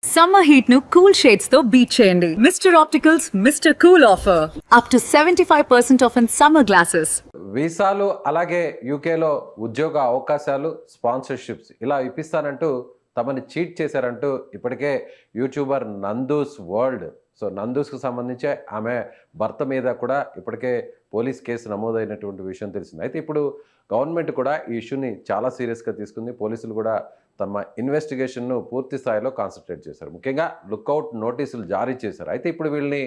Summer heat ను cool shades తో beat చేయండి. Mr. Opticals Mr. Cool offer. Up to 75% off in summer glasses. వీసాలు అలాగే యూకేలో ఉద్యోగ అవకాశాలు స్పాన్సర్షిప్స్ ఇలా ఇప్పిస్తానంటూ తమని చీట్ చేశారంటూ ఇప్పటికే యూట్యూబర్ నందూస్ వరల్డ్ నందూస్కు సంబంధించి ఆమె భర్త మీద కూడా ఇప్పటికే పోలీస్ కేసు నమోదైనటువంటి విషయం తెలిసింది. అయితే ఇప్పుడు గవర్నమెంట్ కూడా ఈ ఇష్యూని చాలా సీరియస్గా తీసుకుంది. పోలీసులు కూడా తమ ఇన్వెస్టిగేషన్ను పూర్తి స్థాయిలో కాన్సన్ట్రేట్ చేశారు. ముఖ్యంగా లుక్అవుట్ నోటీసులు జారీ చేశారు. అయితే ఇప్పుడు వీళ్ళని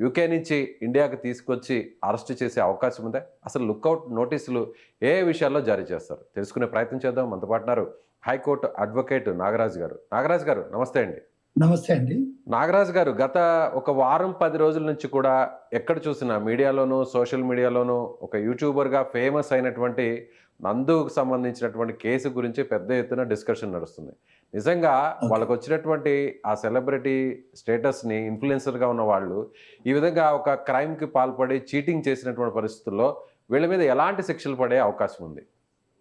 యూకే నుంచి ఇండియాకి తీసుకొచ్చి అరెస్ట్ చేసే అవకాశం ఉందా? అసలు లుక్అవుట్ నోటీసులు ఏ విషయాల్లో జారీ చేస్తారు తెలుసుకునే ప్రయత్నం చేద్దాం. మనతో పాటున్నారు హైకోర్టు అడ్వకేట్ నాగరాజు గారు. నాగరాజు గారు నమస్తే అండి. నమస్తే అండి. నాగరాజు గారు, గత ఒక వారం 10 రోజుల నుంచి కూడా ఎక్కడ చూసినా మీడియాలోనూ సోషల్ మీడియాలోనూ ఒక యూట్యూబర్గా ఫేమస్ అయినటువంటి నందుకు సంబంధించినటువంటి కేసు గురించి పెద్ద ఎత్తున డిస్కషన్ నడుస్తుంది. నిజంగా వాళ్ళకు వచ్చినటువంటి ఆ సెలబ్రిటీ స్టేటస్ని ఇన్ఫ్లుయెన్సర్గా ఉన్న వాళ్ళు ఈ విధంగా ఒక క్రైమ్కి పాల్పడి చీటింగ్ చేసినటువంటి పరిస్థితుల్లో వీళ్ళ మీద ఎలాంటి శిక్షలు పడే అవకాశం ఉంది?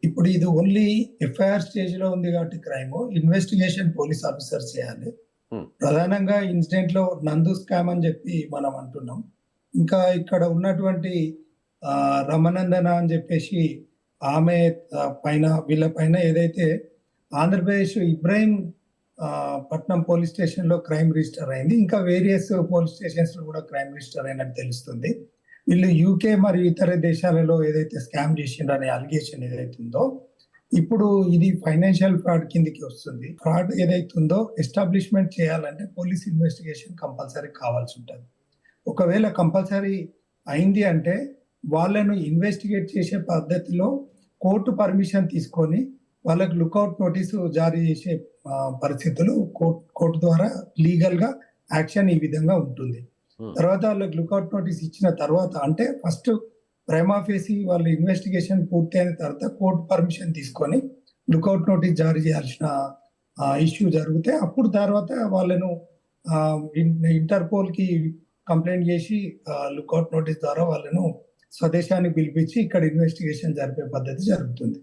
ఇప్పుడు ఇది ఓన్లీ ఎఫ్ఐఆర్ స్టేజ్ లో ఉంది కాబట్టి క్రైమ్ ఇన్వెస్టిగేషన్ పోలీస్ ఆఫీసర్స్ చేయాలి. ప్రధానంగా ఇన్సిడెంట్ లో నందు స్కామ్ అని చెప్పి మనం అంటున్నాం. ఇంకా ఇక్కడ ఉన్నటువంటి రమనందన అని చెప్పేసి ఆమె పైన వీళ్ళ పైన ఏదైతే ఆంధ్రప్రదేశ్ ఇబ్రాహీం పట్నం పోలీస్ స్టేషన్ లో క్రైమ్ రిజిస్టర్ అయింది. ఇంకా వేరియస్ పోలీస్ స్టేషన్స్ లో కూడా క్రైమ్ రిజిస్టర్ అయినట్టు తెలుస్తుంది. వీళ్ళు యూకే మరియు ఇతర దేశాలలో ఏదైతే స్కామ్ చేసిండ్రు అనే అలిగేషన్ ఏదైతే ఉందో ఇప్పుడు ఇది ఫైనాన్షియల్ ఫ్రాడ్ కిందికి వస్తుంది. ఫ్రాడ్ ఏదైతే ఉందో ఎస్టాబ్లిష్మెంట్ చేయాలంటే పోలీస్ ఇన్వెస్టిగేషన్ కంపల్సరీ కావాల్సి ఉంటుంది. ఒకవేళ కంపల్సరీ అయింది అంటే వాళ్ళను ఇన్వెస్టిగేట్ చేసే పద్ధతిలో కోర్టు పర్మిషన్ తీసుకొని వాళ్ళకి లుకౌట్ నోటీసు జారీ చేసే పరిస్థితులు కోర్టు ద్వారా లీగల్ గా యాక్షన్ ఈ విధంగా ఉంటుంది. తర్వాత వాళ్ళకి లుకౌట్ నోటీస్ ఇచ్చిన తర్వాత అంటే ఫస్ట్ ప్రైమా ఫేసి వాళ్ళ ఇన్వెస్టిగేషన్ పూర్తి అయిన తర్వాత కోర్టు పర్మిషన్ తీసుకొని లుకౌట్ నోటీస్ జారీ చేయాల్సిన ఇష్యూ జరిగితే అప్పుడు తర్వాత వాళ్ళను ఇంటర్పోల్ కి కంప్లైంట్ చేసి లుకౌట్ నోటీస్ ద్వారా వాళ్ళను స్వదేశానికి పిలిపించి ఇక్కడ ఇన్వెస్టిగేషన్ జరిపే పద్ధతి జరుగుతుంది.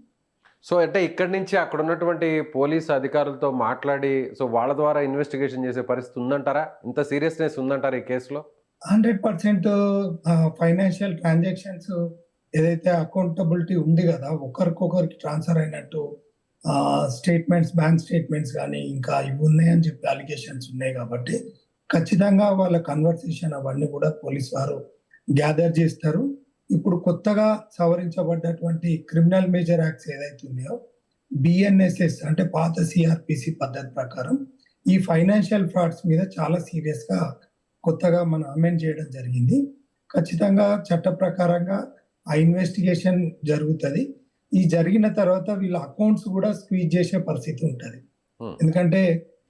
అంటే ఇక్కడి నుంచి అక్కడ ఉన్నటువంటి పోలీస్ అధికారులతో మాట్లాడి వాళ్ళ ద్వారా ఇన్వెస్టిగేషన్ చేసే పరిస్థితి ఉందంటారా? ఇంత సీరియస్నెస్ ఉందంటారా ఈ కేసులో? 100% ఫైనాన్షియల్ ట్రాన్సాక్షన్స్ ఏదైతే అకౌంటబిలిటీ ఉంది కదా, ఒకరికొకరికి ట్రాన్స్ఫర్ అయినట్టు స్టేట్మెంట్స్, బ్యాంక్ స్టేట్మెంట్స్ కానీ ఇంకా ఇవి ఉన్నాయని చెప్పి అలిగేషన్స్ ఉన్నాయి కాబట్టి ఖచ్చితంగా వాళ్ళ కన్వర్సేషన్ అవన్నీ కూడా పోలీస్ వారు గ్యాదర్ చేస్తారు. ఇప్పుడు కొత్తగా సవరించబడ్డటువంటి క్రిమినల్ మేజర్ యాక్ట్స్ ఏదైతే ఉన్నాయో బిఎన్ఎస్ఎస్ అంటే పాత సిఆర్పిసి పద్ధతి ప్రకారం ఈ ఫైనాన్షియల్ ఫ్రాడ్స్ మీద చాలా సీరియస్ గా కొత్తగా మనం అమెండ్ చేయడం జరిగింది. ఖచ్చితంగా చట్ట ప్రకారంగా ఆ ఇన్వెస్టిగేషన్ జరుగుతుంది. ఈ జరిగిన తర్వాత వీళ్ళ అకౌంట్స్ కూడా స్క్వీజ్ చేసే పరిస్థితి ఉంటుంది. ఎందుకంటే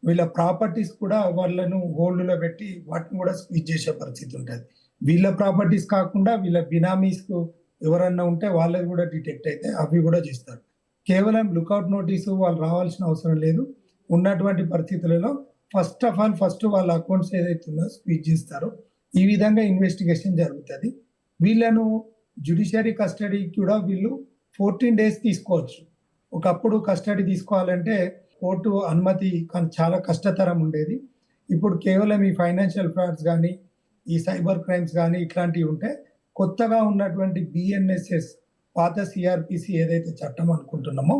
వీళ్ళ ప్రాపర్టీస్ కూడా వాళ్ళను హోల్డ్ లో పెట్టి వాటిని కూడా స్క్వీజ్ చేసే పరిస్థితి ఉంటుంది. వీళ్ళ ప్రాపర్టీస్ కాకుండా వీళ్ళ బినామీస్ ఎవరన్నా ఉంటే వాళ్ళది కూడా డిటెక్ట్ అయితే అవి కూడా చేస్తారు. కేవలం లుకౌట్ నోటీసు వాళ్ళు రావాల్సిన అవసరం లేదు. ఉన్నటువంటి పరిస్థితులలో ఫస్ట్ వాళ్ళ అకౌంట్స్ ఏదైతే ఉందో స్క్వీజ్ చేస్తారో ఈ విధంగా ఇన్వెస్టిగేషన్ జరుగుతుంది. వీళ్ళను జ్యుడిషియరీ కస్టడీ కూడా వీళ్ళు 14 days తీసుకోవచ్చు. ఒకప్పుడు కస్టడీ తీసుకోవాలంటే కోర్టు అనుమతి చాలా కష్టతరం ఉండేది. ఇప్పుడు కేవలం ఈ ఫైనాన్షియల్ ఫ్రాడ్స్ కానీ ఈ సైబర్ క్రైమ్స్ కానీ ఇట్లాంటివి ఉంటే కొత్తగా ఉన్నటువంటి బిఎన్ఎస్ఎస్ పాత సిఆర్పిసి ఏదైతే చట్టం అనుకుంటున్నామో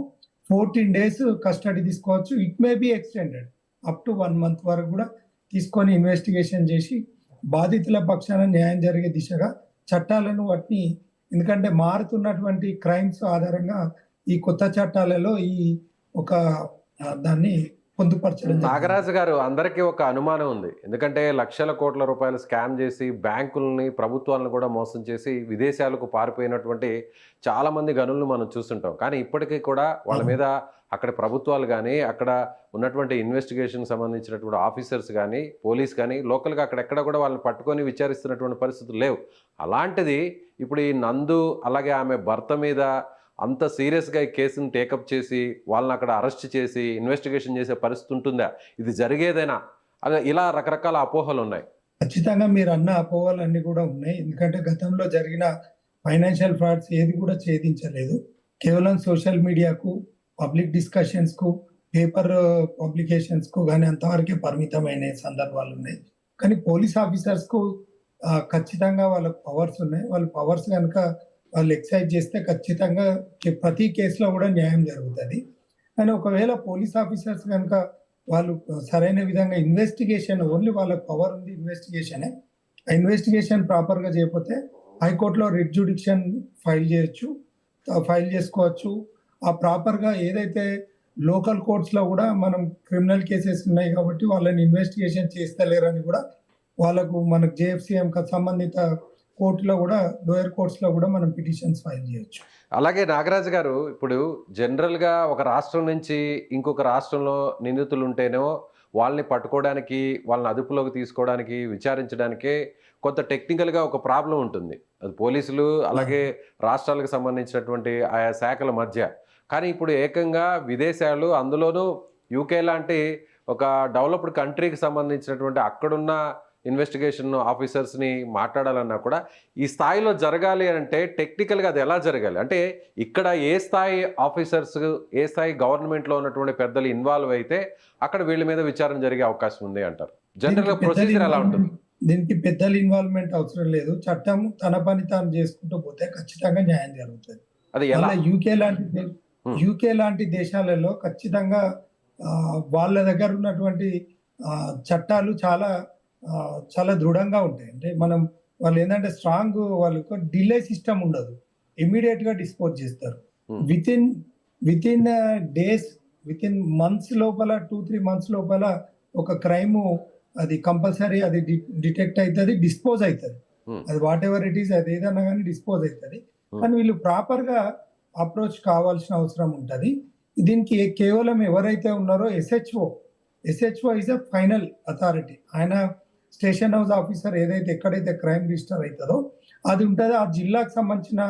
14 days కస్టడీ తీసుకోవచ్చు. It may be extended up to 1 month వరకు కూడా తీసుకొని ఇన్వెస్టిగేషన్ చేసి బాధితుల పక్షాన న్యాయం జరిగే దిశగా చట్టాలను వాటిని, ఎందుకంటే మారుతున్నటువంటి క్రైమ్స్ ఆధారంగా ఈ కొత్త చట్టాలలో ఈ ఒక దాన్ని పొందుపరచడం. నాగరాజు గారు, అందరికీ ఒక అనుమానం ఉంది. ఎందుకంటే లక్షల కోట్ల రూపాయలు స్కామ్ చేసి బ్యాంకుల్ని ప్రభుత్వాలను కూడా మోసం చేసి విదేశాలకు పారిపోయినటువంటి చాలా మంది గనులను మనం చూస్తుంటాం. కానీ ఇప్పటికీ కూడా వాళ్ళ మీద అక్కడ ప్రభుత్వాలు కానీ అక్కడ ఉన్నటువంటి ఇన్వెస్టిగేషన్ సంబంధించినటువంటి ఆఫీసర్స్ కానీ పోలీస్ కానీ లోకల్గా అక్కడెక్కడ కూడా వాళ్ళని పట్టుకొని విచారిస్తున్నటువంటి పరిస్థితులు లేవు. అలాంటిది ఇప్పుడు ఈ నందు అలాగే ఆమె భర్త మీద అంత సీరియస్గా ఈ కేసును టేకప్ చేసి వాళ్ళని అక్కడ అరెస్ట్ చేసి ఇన్వెస్టిగేషన్ చేసే పరిస్థితి ఉంటుందా? ఇది జరిగేదైనా? అలా ఇలా రకరకాల అపోహలు ఉన్నాయి. ఖచ్చితంగా మీరు అన్న అపోహలు అన్ని కూడా ఉన్నాయి. ఎందుకంటే గతంలో జరిగిన ఫైనాన్షియల్ ఫ్రాడ్స్ ఏది కూడా ఛేదించలేదు. కేవలం సోషల్ మీడియాకు, పబ్లిక్ డిస్కషన్స్ కు పేపర్ పబ్లికేషన్స్ కు కానీ అంతవరకే పరిమితమైన సందర్భాలు ఉన్నాయి. కానీ పోలీస్ ఆఫీసర్స్ కు ఖచ్చితంగా వాళ్ళకి పవర్స్ ఉన్నాయి. వాళ్ళ పవర్స్ కనుక వాళ్ళు ఎక్సైజ్ చేస్తే ఖచ్చితంగా ప్రతి కేసులో కూడా న్యాయం జరుగుతుంది. కానీ ఒకవేళ పోలీస్ ఆఫీసర్స్ కనుక వాళ్ళు సరైన విధంగా ఇన్వెస్టిగేషన్, ఓన్లీ వాళ్ళకి పవర్ ఉంది ఇన్వెస్టిగేషనే, ఆ ఇన్వెస్టిగేషన్ ప్రాపర్ గా చేయకపోతే హైకోర్టులో రిట్ జ్యుడిక్షన్ ఫైల్ చేసుకోవచ్చు. ఆ ప్రాపర్ గా ఏదైతే లోకల్ కోర్ట్స్ లో కూడా మనం క్రిమినల్ కేసెస్ ఉన్నాయి కాబట్టి వాళ్ళని ఇన్వెస్టిగేషన్ చేస్తలేరని కూడా వాళ్ళకు మనకు జేఎఫ్సిఎం సంబంధిత కోర్టులో కూడా, లోయర్ కోర్ట్స్ లో కూడా మనం పిటిషన్స్ ఫైల్ చేయొచ్చు. అలాగే నాగరాజు గారు, ఇప్పుడు జనరల్గా ఒక రాష్ట్రం నుంచి ఇంకొక రాష్ట్రంలో నిందితులు ఉంటేనో వాళ్ళని పట్టుకోవడానికి, వాళ్ళని అదుపులోకి తీసుకోవడానికి, విచారించడానికే కొంత టెక్నికల్గా ఒక ప్రాబ్లం ఉంటుంది. అది పోలీసులు అలాగే రాష్ట్రాలకు సంబంధించినటువంటి ఆయా శాఖల మధ్య. కానీ ఇప్పుడు ఏకంగా విదేశాలు, అందులోనూ యూకే లాంటి ఒక డెవలప్డ్ కంట్రీకి సంబంధించినటువంటి అక్కడున్న ఇన్వెస్టిగేషన్ ఆఫీసర్స్ని మాట్లాడాలన్నా కూడా ఈ స్థాయిలో జరగాలి అంటే టెక్నికల్గా అది ఎలా జరగాలి? అంటే ఇక్కడ ఏ స్థాయి ఆఫీసర్స్, ఏ స్థాయి గవర్నమెంట్లో ఉన్నటువంటి పెద్దలు ఇన్వాల్వ్ అయితే అక్కడ వీళ్ళ మీద విచారణ జరిగే అవకాశం ఉంది అంటారు. జనరల్గా ప్రొసీజర్ ఎలా ఉంటుంది? దీనికి పెద్దల ఇన్వాల్వ్మెంట్ అవసరం లేదు. చట్టం తన పని తాను చేసుకుంటూ పోతే ఖచ్చితంగా న్యాయం జరుగుతుంది. అది ఎలా? యూకే లాంటి దేశాలలో ఖచ్చితంగా వాళ్ళ దగ్గర ఉన్నటువంటి చట్టాలు చాలా దృఢంగా ఉంటాయి. అంటే వాళ్ళు ఏంటంటే స్ట్రాంగ్, వాళ్ళకు డిలే సిస్టమ్ ఉండదు, ఇమ్మీడియట్ గా డిస్పోజ్ చేస్తారు. With in days, with in months లోపల, 2-3 మంత్స్ లోపల ఒక క్రైమ్ అది కంపల్సరీ అది డిటెక్ట్ అవుతుంది, డిస్పోజ్ అవుతుంది. అది వాట్ ఎవర్ ఇట్ ఈస్, అది ఏదన్నా కానీ డిస్పోజ్ అవుతుంది. కానీ వీళ్ళు ప్రాపర్ గా అప్రోచ్ కావాల్సిన అవసరం ఉంటుంది. దీనికి కేవలం ఎవరైతే ఉన్నారో SHO is a final authority. ఆయన స్టేషన్ హౌస్ ఆఫీసర్ ఏదైతే ఎక్కడైతే క్రైమ్ రిజిస్టర్ అవుతుందో అది ఉంటుందో, ఆ జిల్లాకు సంబంధించిన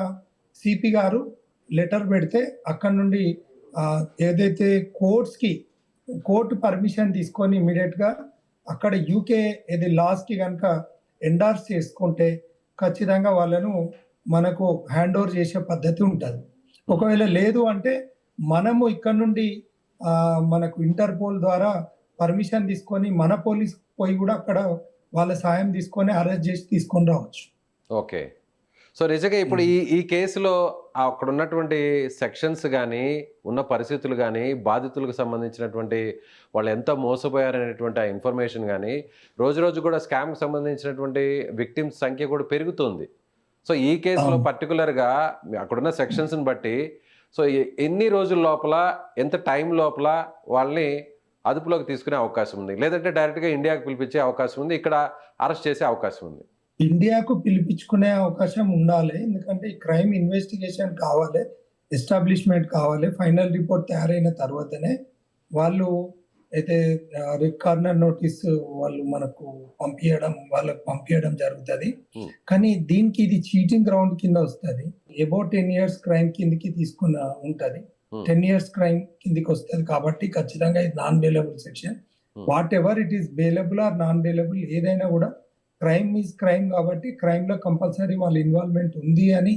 సిపి గారు లెటర్ పెడితే అక్కడ నుండి ఏదైతే కోర్టు పర్మిషన్ తీసుకొని ఇమీడియట్ గా అక్కడ యూకే ఏది లాస్ కి కనుక ఎండార్స్ చేసుకుంటే ఖచ్చితంగా వాళ్ళను మనకు హ్యాండ్ ఓవర్ చేసే పద్ధతి ఉంటుంది. ఒకవేళ లేదు అంటే మనము ఇక్కడ నుండి మనకు ఇంటర్పోల్ ద్వారా పర్మిషన్ తీసుకొని మన పోలీస్ పోయి కూడా అక్కడ వాళ్ళ సాయం తీసుకొని అరెస్ట్ చేసి తీసుకొని రావచ్చు. ఓకే. సో నిజంగా ఇప్పుడు ఈ కేసులో అక్కడ ఉన్నటువంటి సెక్షన్స్ కానీ, ఉన్న పరిస్థితులు కానీ, బాధితులకు సంబంధించినటువంటి వాళ్ళు ఎంత మోసపోయారనేటువంటి ఆ ఇన్ఫర్మేషన్ కానీ, రోజు కూడా స్కామ్కి సంబంధించినటువంటి విక్టిమ్స్ సంఖ్య కూడా పెరుగుతుంది. సో ఈ కేసులో పర్టికులర్గా అక్కడున్న సెక్షన్స్ని బట్టి సో ఎన్ని రోజుల లోపల, ఎంత టైం లోపల వాళ్ళని అదుపులోకి తీసుకునే అవకాశం ఉంది, లేదంటే డైరెక్ట్గా ఇండియాకు పిలిపించే అవకాశం ఉంది, ఇక్కడ అరెస్ట్ చేసే అవకాశం ఉంది? ఇండియాకు పిలిపించుకునే అవకాశం ఉండాలి. ఎందుకంటే ఈ క్రైమ్ ఇన్వెస్టిగేషన్ కావాలి, ఎస్టాబ్లిష్మెంట్ కావాలి. ఫైనల్ రిపోర్ట్ తయారైన తర్వాతనే వాళ్ళు అయితే రెడ్ కార్నర్ నోటీస్ వాళ్ళకు పంపించడం జరుగుతుంది. కానీ దీనికి ఇది చీటింగ్ గ్రౌండ్ కింద వస్తుంది. అబౌట్ 10 years క్రైమ్ కిందకి తీసుకున్న ఉంటది. 10 years క్రైమ్ కిందకి వస్తుంది కాబట్టి ఖచ్చితంగా ఇది non bailable section. Whatever it is bailable or non bailable, ఏదైనా కూడా క్రైమ్ ఈజ్ క్రైమ్ కాబట్టి క్రైమ్ లో కంపల్సరీ వాళ్ళ ఇన్వాల్వ్మెంట్ ఉంది అని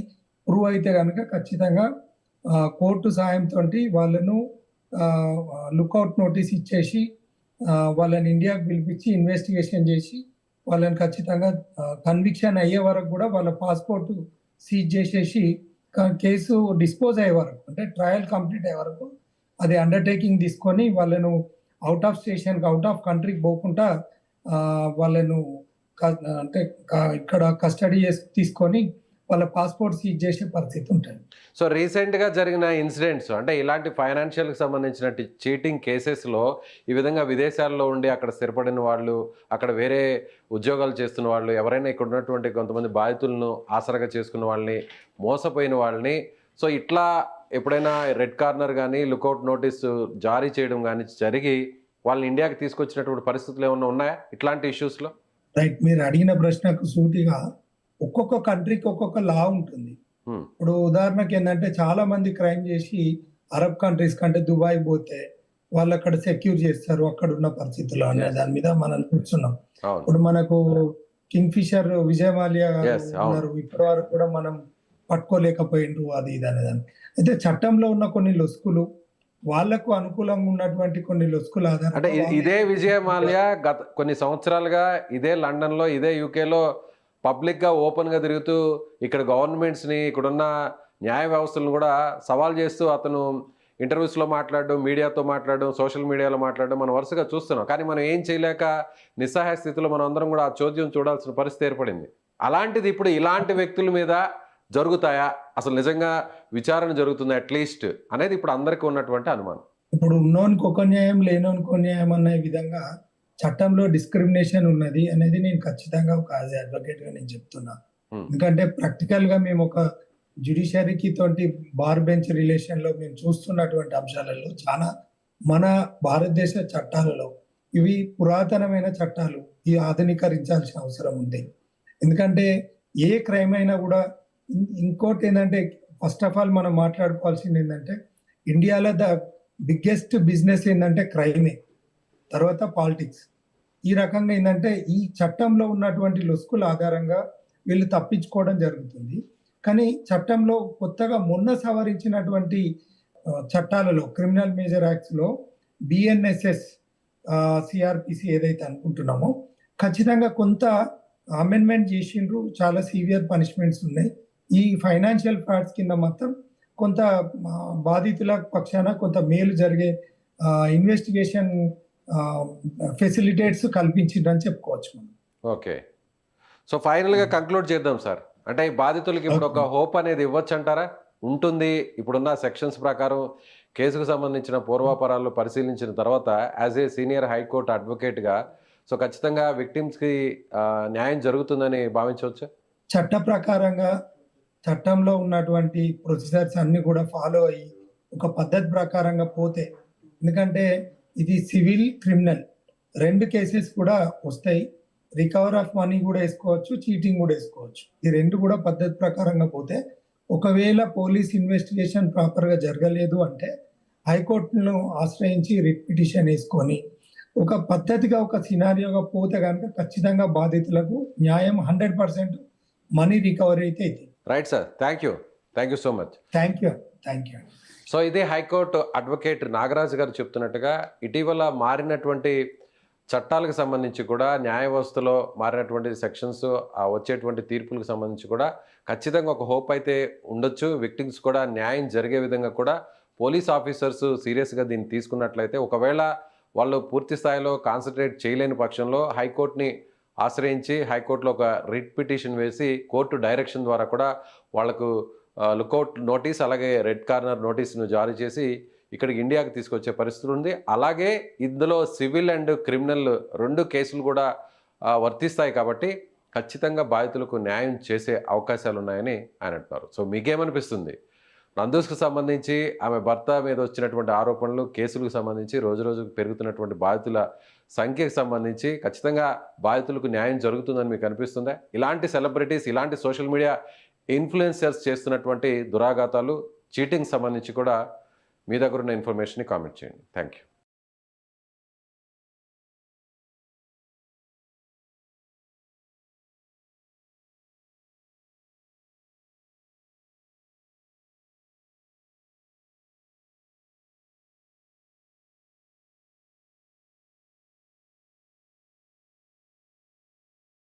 ప్రూవ్ అయితే కనుక ఖచ్చితంగా కోర్టు సాయంతో వాళ్ళను లుక్అవుట్ నోటీస్ ఇచ్చేసి వాళ్ళని ఇండియాకు పిలిపించి ఇన్వెస్టిగేషన్ చేసి వాళ్ళని ఖచ్చితంగా కన్విక్షన్ అయ్యే వరకు కూడా వాళ్ళ పాస్పోర్ట్ సీజ్ చేసేసి కేసు డిస్పోజ్ అయ్యే వరకు, అంటే ట్రయల్ కంప్లీట్ అయ్యే వరకు అది అండర్టేకింగ్ తీసుకొని వాళ్ళను out of station, out of కంట్రీకి పోకుండా వాళ్ళను అంటే ఇక్కడ కస్టడీ తీసుకొని వాళ్ళ పాస్పోర్ట్ సీజ్ చేసే పరిస్థితి ఉంటుంది. సో రీసెంట్గా జరిగిన ఇన్సిడెంట్స్, అంటే ఇలాంటి ఫైనాన్షియల్కి సంబంధించిన చీటింగ్ కేసెస్లో ఈ విధంగా విదేశాల్లో ఉండి అక్కడ స్థిరపడిన వాళ్ళు, అక్కడ వేరే ఉద్యోగాలు చేస్తున్న వాళ్ళు, ఎవరైనా ఇక్కడ ఉన్నటువంటి కొంతమంది బాధితులను ఆసరాగా చేసుకున్న వాళ్ళని, మోసపోయిన వాళ్ళని, సో ఇట్లా ఎప్పుడైనా రెడ్ కార్నర్ కానీ లుకౌట్ నోటీస్ జారీ చేయడం కానీ జరిగి వాళ్ళని ఇండియాకి తీసుకొచ్చినటువంటి పరిస్థితులు ఏమైనా ఉన్నాయా ఇట్లాంటి ఇష్యూస్లో? రైట్, మీరు అడిగిన ప్రశ్నకు సూటిగా ఒక్కొక్క కంట్రీకి ఒక్కొక్క లా ఉంటుంది. ఇప్పుడు ఉదాహరణకి ఏంటంటే చాలా మంది క్రైమ్ చేసి అరబ్ కంట్రీస్ కంటే దుబాయ్ పోతే వాళ్ళు అక్కడ సెక్యూర్ చేస్తారు అక్కడ ఉన్న పరిస్థితుల్లో అనే దాని మీద మనం చూస్తున్నాం. ఇప్పుడు మనకు కింగ్ ఫిషర్ విజయ్ మాల్యా ఉన్నారు, ఇప్పటి వరకు కూడా మనం పట్టుకోలేకపోయిండ్రు అది ఇది అనేదాన్ని. అయితే చట్టంలో ఉన్న కొన్ని లొసుకులు వాళ్లకు అనుకూలంగా ఉన్నటువంటి కొన్ని లొసుకుల అంటే ఆధారంగా ఇదే విజయ మాల్యా గత కొన్ని సంవత్సరాలుగా ఇదే లండన్లో ఇదే యూకేలో పబ్లిక్గా ఓపెన్గా తిరుగుతూ ఇక్కడ గవర్నమెంట్స్ని ఇక్కడున్న న్యాయ వ్యవస్థలను కూడా సవాల్ చేస్తూ అతను ఇంటర్వ్యూస్లో మాట్లాడడం, మీడియాతో మాట్లాడడం, సోషల్ మీడియాలో మాట్లాడడం మనం వరుసగా చూస్తున్నాం. కానీ మనం ఏం చేయలేక నిస్సహాయ స్థితిలో మనం అందరం కూడా ఆ చోద్యం చూడాల్సిన పరిస్థితి ఏర్పడింది. అలాంటిది ఇప్పుడు ఇలాంటి వ్యక్తుల మీద జరుగుతాయా, అసలు నిజంగా విచారణ జరుగుతుందా అట్లీస్ట్ అనేది ఇప్పుడు అందరికీ ఉన్నటువంటి అనుమానం. ఇప్పుడు ఉన్నోనికి ఒక న్యాయం లేనోనికి ఒక న్యాయం అనే విధంగా చట్టంలో డిస్క్రిమినేషన్ ఉన్నది అనేది నేను ఖచ్చితంగా ఒక యాజ్ అడ్వకేట్ గా నేను చెప్తున్నా. ఎందుకంటే ప్రాక్టికల్ గా మేము ఒక జ్యుడిషియరీకి తోటి బార్ బెంచ్ రిలేషన్ లో మేము చూస్తున్నటువంటి అంశాలలో చాలా మన భారతదేశ చట్టాలలో ఇవి పురాతనమైన చట్టాలు, ఇవి ఆధునీకరించాల్సిన అవసరం ఉంది. ఎందుకంటే ఏ క్రైమ్ అయినా కూడా ఇంకోటి ఏంటంటే ఫస్ట్ ఆఫ్ ఆల్ మనం మాట్లాడుకోవాల్సింది ఏంటంటే ఇండియాలో ద బిగ్గెస్ట్ బిజినెస్ ఏంటంటే క్రైమే, తర్వాత పాలిటిక్స్. ఈ రకంగా ఏంటంటే ఈ చట్టంలో ఉన్నటువంటి లొసుకుల ఆధారంగా వీళ్ళు తప్పించుకోవడం జరుగుతుంది. కానీ చట్టంలో కొత్తగా మొన్న సవరించినటువంటి చట్టాలలో క్రిమినల్ మేజర్ యాక్ట్స్ లో బిఎన్ఎస్ఎస్ సిఆర్పిసి ఏదైతే అనుకుంటున్నామో ఖచ్చితంగా కొంత అమెండ్మెంట్ చేసిండ్రు. చాలా సివియర్ పనిష్మెంట్స్ ఉన్నాయి. ఈ ఫైనాన్షియల్ ఫ్రాడ్స్ కింద మాత్రం కొంత బాధితుల పక్షాన కొంత మేలు జరిగే ఇన్వెస్టిగేషన్ ఫెసిలిటేట్స్ కల్పించిండ్రని చెప్పుకోవచ్చు మనం. ఓకే, సో ఫైనల్గా కంక్లూడ్ చేద్దాం సార్. అంటే ఈ బాధితులకి ఇప్పుడు ఒక హోప్ అనేది ఇవ్వచ్చు అంటారా? ఉంటుంది. ఇప్పుడున్న సెక్షన్స్ ప్రకారం కేసుకు సంబంధించిన పూర్వాపరాలు పరిశీలించిన తర్వాత యాజ్ ఏ సీనియర్ హైకోర్టు అడ్వకేట్గా సో ఖచ్చితంగా విక్టిమ్స్కి న్యాయం జరుగుతుందని భావించవచ్చు. చట్ట ప్రకారంగా చట్టంలో ఉన్నటువంటి ప్రొసీజర్స్ అన్ని కూడా ఫాలో అయ్యి ఒక పద్ధతి ప్రకారంగా పోతే, ఎందుకంటే ఇది సివిల్ క్రిమినల్ రెండు కేసెస్ కూడా వస్తాయి. రికవర్ ఆఫ్ మనీ కూడా వేసుకోవచ్చు, చీటింగ్ కూడా వేసుకోవచ్చు. ఈ రెండు కూడా పద్ధతి ప్రకారంగా పోతే, ఒకవేళ పోలీస్ ఇన్వెస్టిగేషన్ ప్రాపర్గా జరగలేదు అంటే హైకోర్టును ఆశ్రయించి రిట్ పిటిషన్ వేసుకొని ఒక పద్ధతిగా ఒక సినారియోగా పోతే కనుక ఖచ్చితంగా బాధితులకు న్యాయం 100% మనీ రికవరీ అయితే అవుతుంది. Right sir, thank you so much. Thank you. So ఇదే హైకోర్టు అడ్వకేట్ నాగరాజు గారు చెప్తున్నట్టుగా ఇటీవల మారినటువంటి చట్టాలకు సంబంధించి కూడా న్యాయ వ్యవస్థలో మారినటువంటి సెక్షన్స్ వచ్చేటువంటి తీర్పులకు సంబంధించి కూడా ఖచ్చితంగా ఒక హోప్ అయితే ఉండొచ్చు. విక్టిమ్స్ కూడా న్యాయం జరిగే విధంగా కూడా పోలీస్ ఆఫీసర్స్ సీరియస్గా దీన్ని తీసుకున్నట్లయితే, ఒకవేళ వాళ్ళు పూర్తి స్థాయిలో కాన్సన్ట్రేట్ చేయలేని పక్షంలో హైకోర్టుని ఆశ్రయించి హైకోర్టులో ఒక రిట్ పిటిషన్ వేసి కోర్టు డైరెక్షన్ ద్వారా కూడా వాళ్లకు లుకౌట్ నోటీస్ అలాగే రెడ్ కార్నర్ నోటీస్ను జారీ చేసి ఇక్కడికి ఇండియాకి తీసుకొచ్చే పరిస్థితి ఉంది. అలాగే ఇందులో సివిల్ అండ్ క్రిమినల్ రెండు కేసులు కూడా వర్తిస్తాయి కాబట్టి ఖచ్చితంగా బాధితులకు న్యాయం చేసే అవకాశాలు ఉన్నాయని ఆయన అంటున్నారు. సో మీకేమనిపిస్తుంది? నందూస్కు సంబంధించి ఆమె భర్త మీద వచ్చినటువంటి ఆరోపణలు, కేసులకు సంబంధించి రోజుకు పెరుగుతున్నటువంటి బాధితుల సంఖ్యకు సంబంధించి ఖచ్చితంగా బాధితులకు న్యాయం జరుగుతుందని మీకు అనిపిస్తుందా? ఇలాంటి సెలబ్రిటీస్, ఇలాంటి సోషల్ మీడియా ఇన్ఫ్లుయెన్సర్స్ చేస్తున్నటువంటి దురాఘాతాలు, చీటింగ్ సంబంధించి కూడా మీ దగ్గర ఉన్న ఇన్ఫర్మేషన్ని కామెంట్ చేయండి. Thank you.